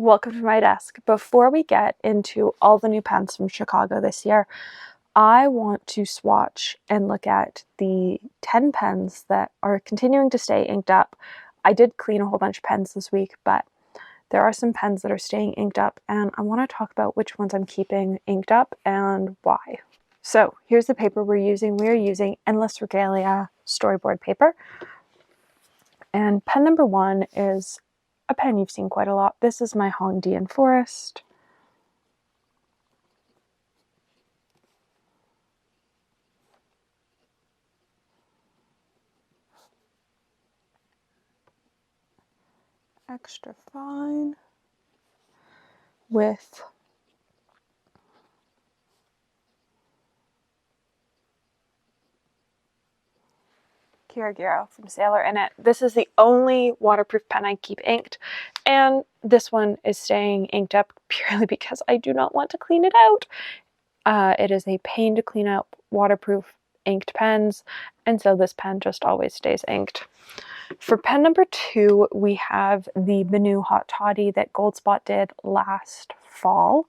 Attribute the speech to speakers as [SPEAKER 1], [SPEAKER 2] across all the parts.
[SPEAKER 1] Welcome to my desk. Before we get into all the new pens from Chicago this year, I want to swatch and look at the 10 pens that are continuing to stay inked up. I did clean a whole bunch of pens this week, but there are some pens that are staying inked up, and I want to talk about which ones I'm keeping inked up and why. So here's the paper we're using. We're using Endless Regalia storyboard paper. And pen number 1 is a pen you've seen quite a lot. This is my Hongdian Forest. Extra fine with Kirigiro from Sailor in it. This is the only waterproof pen I keep inked, and this one is staying inked up purely because I do not want to clean it out. It is a pain to clean out waterproof inked pens, and so this pen just always stays inked. For pen number 2, we have the BENU Hot Toddy that Goldspot did last fall.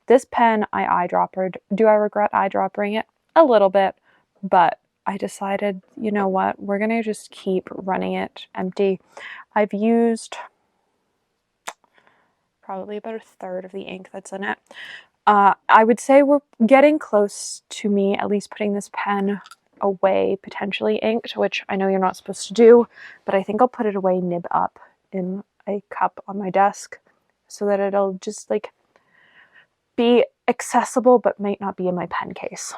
[SPEAKER 1] This pen I eyedroppered. Do I regret eyedroppering it? A little bit, but I decided, you know what, we're going to just keep running it empty. I've used probably about a third of the ink that's in it. I would say we're getting close to me at least putting this pen away potentially inked, which I know you're not supposed to do, but I think I'll put it away nib up in a cup on my desk so that it'll just like be accessible but might not be in my pen case.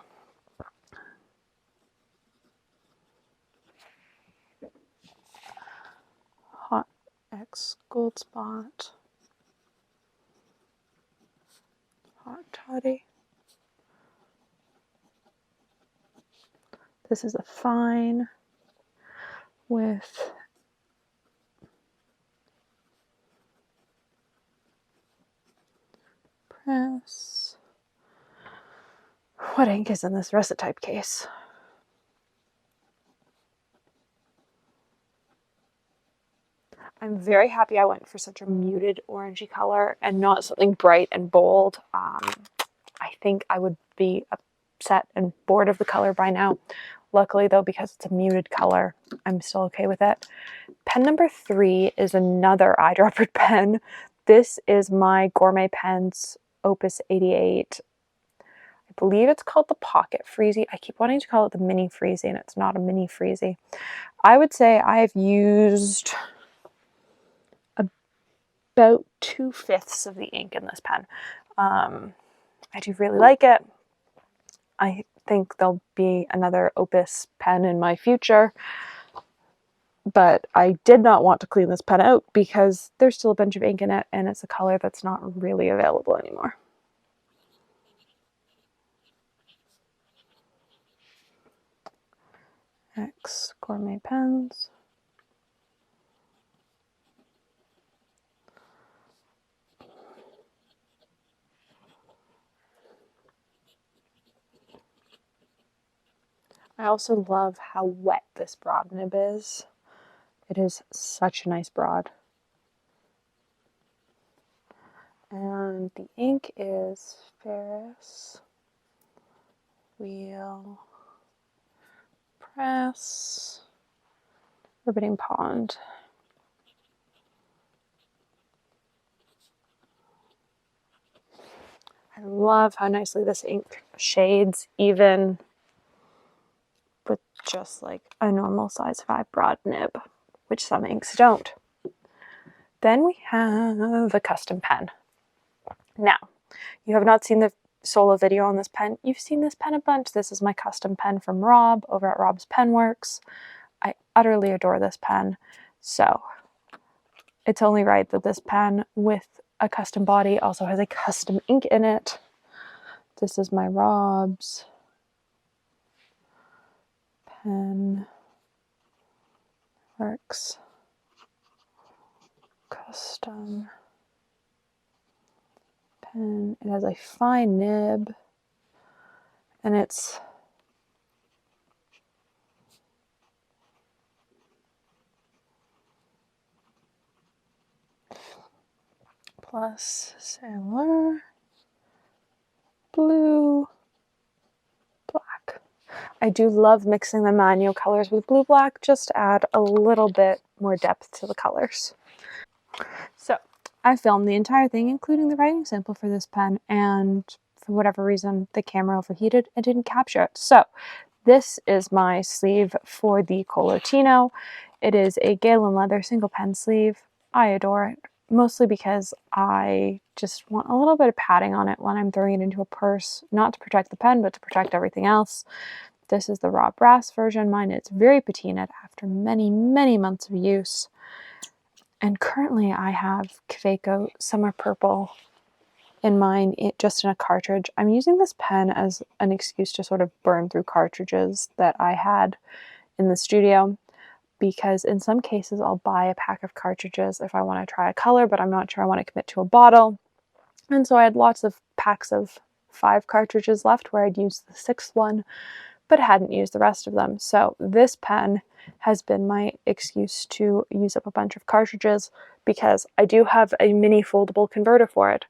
[SPEAKER 1] Hot X Goldspot Hot Toddy. This is a fine with press. What ink is in this Recitape case? I'm very happy I went for such a muted orangey color and not something bright and bold. I think I would be upset and bored of the color by now. Luckily though, because it's a muted color, I'm still okay with it. Pen number 3 is another eyedroppered pen. This is my Gourmet Pens Opus 88. I believe it's called the Pocket Freezy. I keep wanting to call it the Mini Freezy, and it's not a Mini Freezy. I would say I've used about 2/5 of the ink in this pen. I do really like it. I think there'll be another Opus pen in my future, but I did not want to clean this pen out because there's still a bunch of ink in it and it's a color that's not really available anymore. X Gourmet Pens. I also love how wet this broad nib is. It is such a nice broad. And the ink is Ferris Wheel Press Ribbiting Pond. I love how nicely this ink shades even with just like a normal size 5 broad nib, which some inks don't. Then we have a custom pen. Now, you have not seen the solo video on this pen. You've seen this pen a bunch. This is my custom pen from Rob over at Rob's Penworks. I utterly adore this pen. So it's only right that this pen with a custom body also has a custom ink in it. This is my Rob's Penworks custom pen. It has a fine nib and it's plus Sailor Blue Black. I do love mixing the manual colors with blue black just to add a little bit more depth to the colors. So I filmed the entire thing, including the writing sample for this pen, and for whatever reason the camera overheated and didn't capture it. So this is my sleeve for the Kolo Tino. It is a Galen leather single pen sleeve. I adore it, mostly because I just want a little bit of padding on it when I'm throwing it into a purse, not to protect the pen, but to protect everything else. This is the raw brass version. Mine is very patinaed after many, many months of use. And currently I have Kaweco Summer Purple in mine, just in a cartridge. I'm using this pen as an excuse to sort of burn through cartridges that I had in the studio, because in some cases I'll buy a pack of cartridges if I want to try a color, but I'm not sure I want to commit to a bottle. And so I had lots of packs of 5 cartridges left where I'd used the 6th one, but hadn't used the rest of them. So this pen has been my excuse to use up a bunch of cartridges, because I do have a mini foldable converter for it,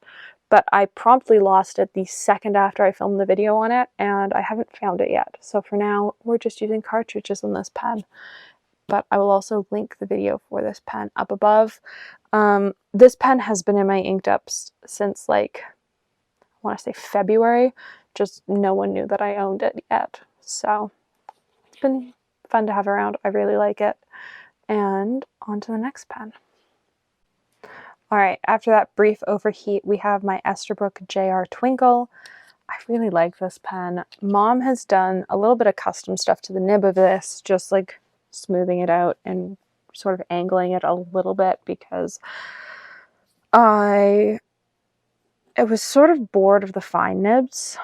[SPEAKER 1] but I promptly lost it the second after I filmed the video on it, and I haven't found it yet. So for now, we're just using cartridges in this pen. But I will also link the video for this pen up above. This pen has been in my inked ups since, like, I want to say February. Just no one knew that I owned it yet. So it's been fun to have around. I really like it. And on to the next pen. All right, after that brief overheat, we have my Esterbrook JR Twinkle. I really like this pen. Mom has done a little bit of custom stuff to the nib of this, just like smoothing it out and sort of angling it a little bit, because I was sort of bored of the fine nibs.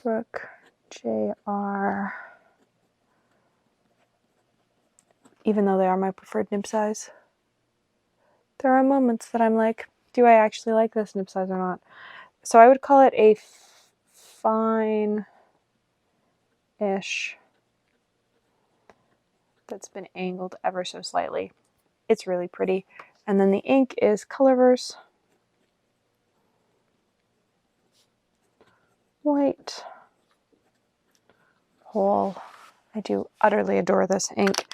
[SPEAKER 1] Brook JR, even though they are my preferred nib size, there are moments that I'm like, do I actually like this nib size or not? So I would call it a fine-ish that's been angled ever so slightly. It's really pretty. And then the ink is Colorverse White Whole. I do utterly adore this ink,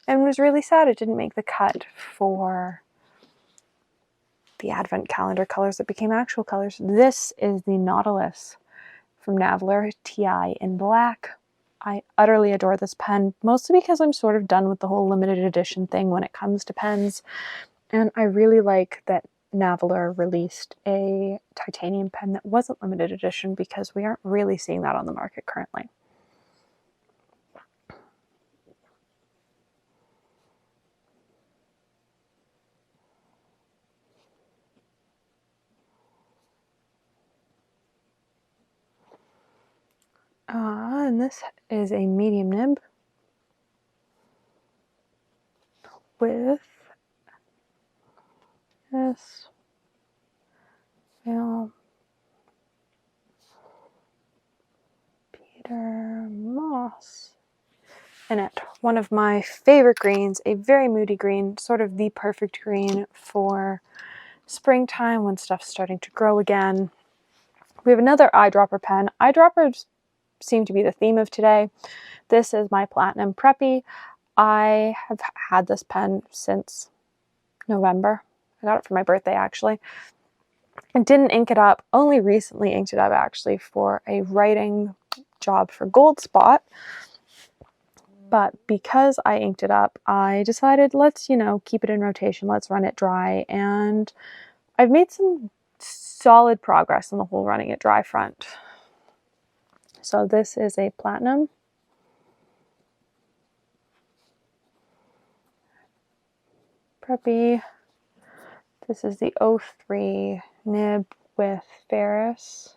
[SPEAKER 1] and was really sad it didn't make the cut for the advent calendar colors that became actual colors. This is the Nautilus from Nahvalur TI in black. I utterly adore this pen, mostly because I'm sort of done with the whole limited edition thing when it comes to pens. And I really like that Nahvalur released a titanium pen that wasn't limited edition, because we aren't really seeing that on the market currently. And this is a medium nib with this Peter Moss in it. One of my favorite greens, a very moody green, sort of the perfect green for springtime when stuff's starting to grow again. We have another eyedropper pen. Eyedroppers seem to be the theme of today. This is my Platinum Preppy. I have had this pen since November. I got it for my birthday, actually. I didn't ink it up, only recently inked it up actually for a writing job for Goldspot. But because I inked it up, I decided, let's, keep it in rotation, let's run it dry. And I've made some solid progress on the whole running it dry front. So this is a Platinum Preppy. This is the 03 nib with Ferris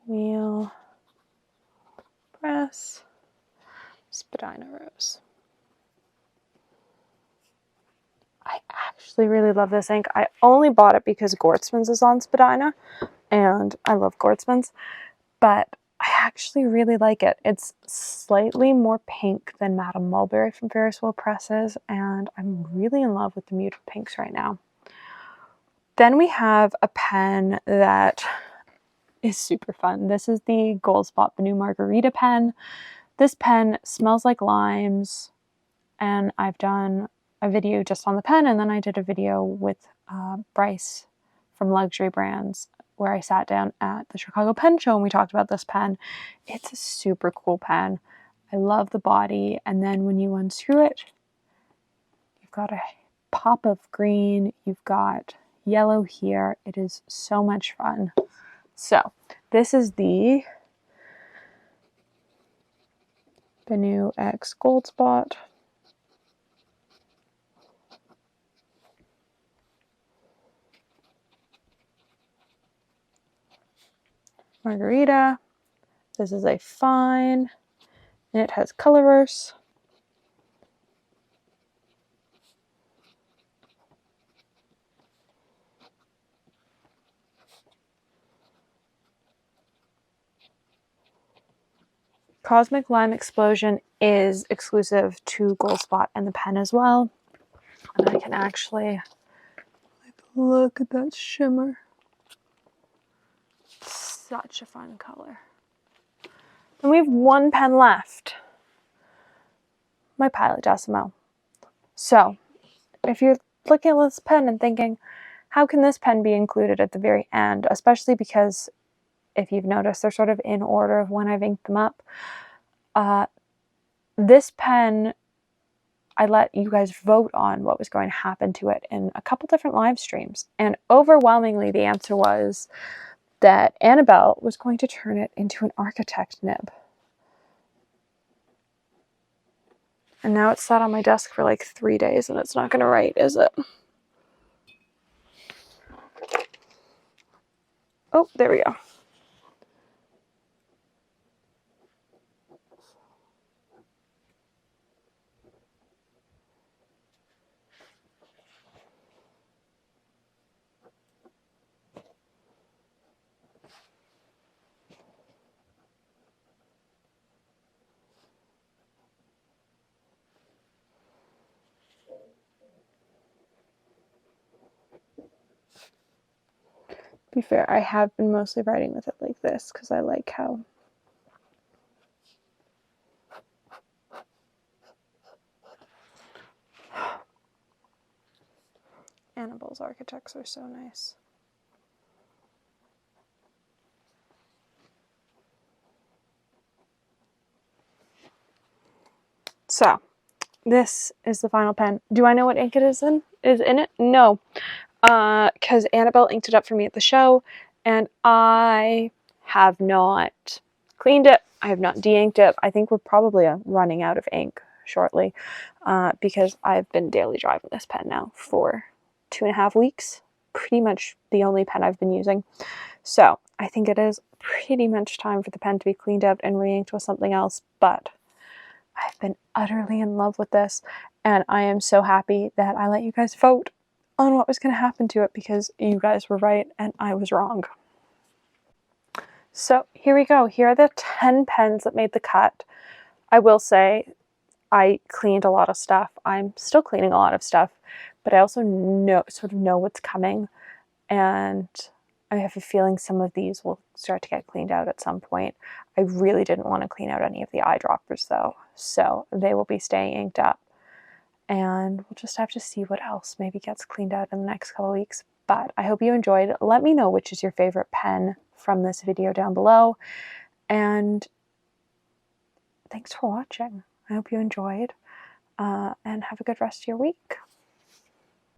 [SPEAKER 1] wheel press Spadina Rose. I actually really love this ink. I only bought it because Gortzman's is on Spadina, and I love Gortzman's, but I actually really like it. It's slightly more pink than Madame Mulberry from Ferris Wheel Presses, and I'm really in love with the muted pinks right now. Then we have a pen that is super fun. This is the Gold Spot BENU Margarita pen. This pen smells like limes, and I've done a video just on the pen, and then I did a video with Bryce from Luxury Brands where I sat down at the Chicago Pen Show and we talked about this pen. It's a super cool pen. I love the body, and then when you unscrew it, you've got a pop of green, you've got yellow here. It is so much fun. So this is the BENU X Gold Spot. Margarita. This is a fine, and it has Colorverse. Cosmic Lime Explosion is exclusive to Gold Spot and the pen as well. And I can actually look at that shimmer. Such a fun color. And we have one pen left. My Pilot Decimo. So, if you're looking at this pen and thinking, how can this pen be included at the very end? Especially because, if you've noticed, they're sort of in order of when I've inked them up. This pen, I let you guys vote on what was going to happen to it in a couple different live streams. And overwhelmingly, the answer was that Annabelle was going to turn it into an architect nib. And now it's sat on my desk for like 3 days and it's not going to write, is it? Oh, there we go. To be fair, I have been mostly writing with it like this because I like how Annabelle's architects are so nice. So, this is the final pen. Do I know what ink it is in it? No. Because Annabelle inked it up for me at the show, and I have not cleaned it. I have not de-inked it. I think we're probably running out of ink shortly, because I've been daily driving this pen now for 2.5 weeks. Pretty much the only pen I've been using. So I think it is pretty much time for the pen to be cleaned out and re-inked with something else, but I've been utterly in love with this, and I am so happy that I let you guys vote on what was going to happen to it because you guys were right and I was wrong. So here we go. Here are the 10 pens that made the cut. I will say I cleaned a lot of stuff. I'm still cleaning a lot of stuff, but I also know what's coming, and I have a feeling some of these will start to get cleaned out at some point. I really didn't want to clean out any of the eyedroppers though, so they will be staying inked up. And we'll just have to see what else maybe gets cleaned out in the next couple of weeks. But I hope you enjoyed. Let me know which is your favorite pen from this video down below. And thanks for watching. I hope you enjoyed, and have a good rest of your week.